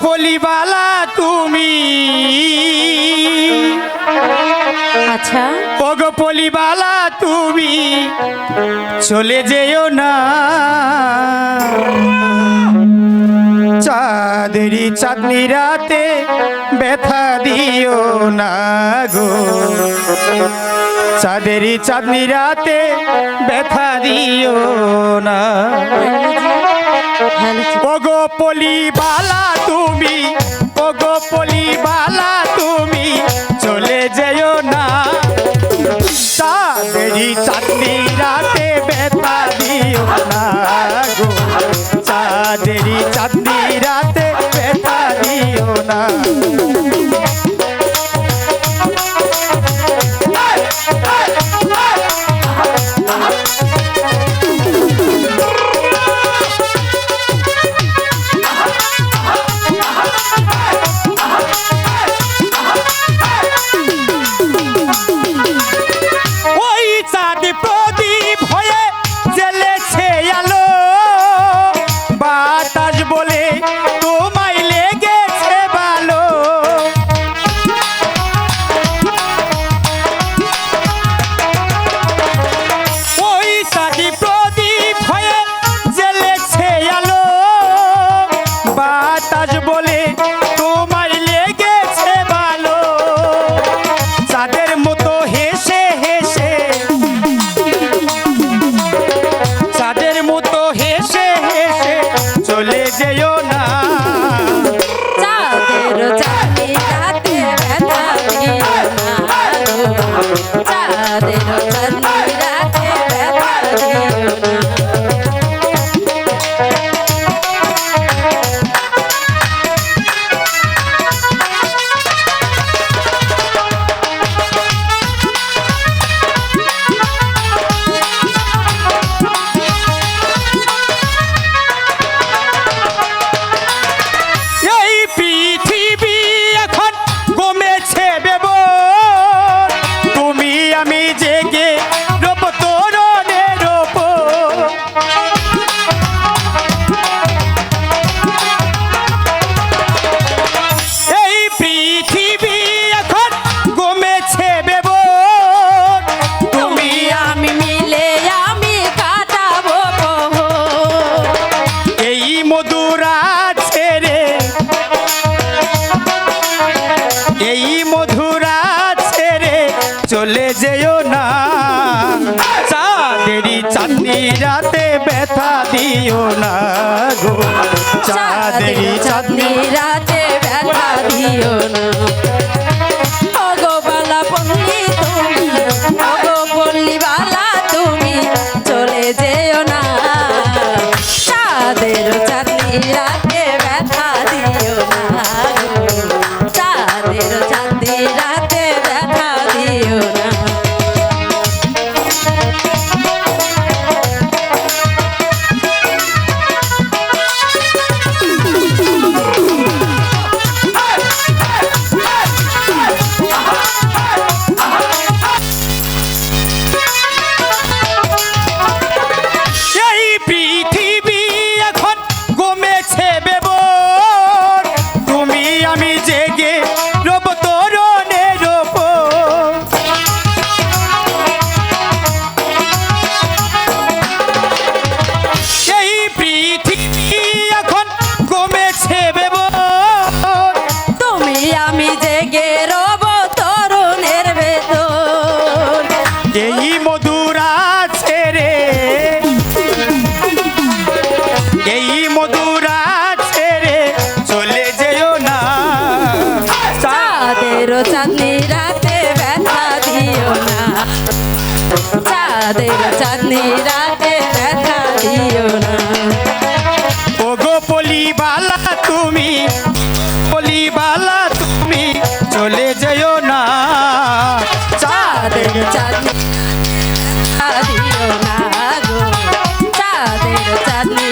কলিবালা তুমি আচ্ছা ওগো পলিবালা তুমি চলে যেও না চাঁদেরি চাঁদনি রাতে ব্যথা দিও না গো চাঁদেরি চাঁদনি রাতে ব্যথা দিও না ওগো পলিবালা তুমি ওগো পলিবালা তুমি চলে যেও না চাঁদেরি চাঁদনি রাতে ব্যথা দিও না গো চাঁদেরি চাঁদনি রাতে ব্যথা দিও না চলে যেও না চাঁদের চাঁদনি রাতে ব্যথা দিও না চাঁদের চাঁদনি রাতে ব্যথা দিও না চলে যেও না চাঁদেরি চাঁদনি রাতে ব্যথা দিও না গো চাঁদেরি চাঁদনি রাতে ব্যথা দিও না ওগো বালা পল্লী তুমি ওগো পল্লী বালা তুমি চলে যেও না চাঁদের চাঁদনি রাতে ব্যথা দিও না চাঁদের চাঁদনি রাতে ব্যথা দিও না চাঁদনি রাতে ব্যথা দিও না চাঁদের চাঁদনি রাতে ব্যথা দিও না ওগো পলিবালা তুমি চলে যেও না চাঁদের চাঁদনি দিও না গো চাঁদের চাঁদনি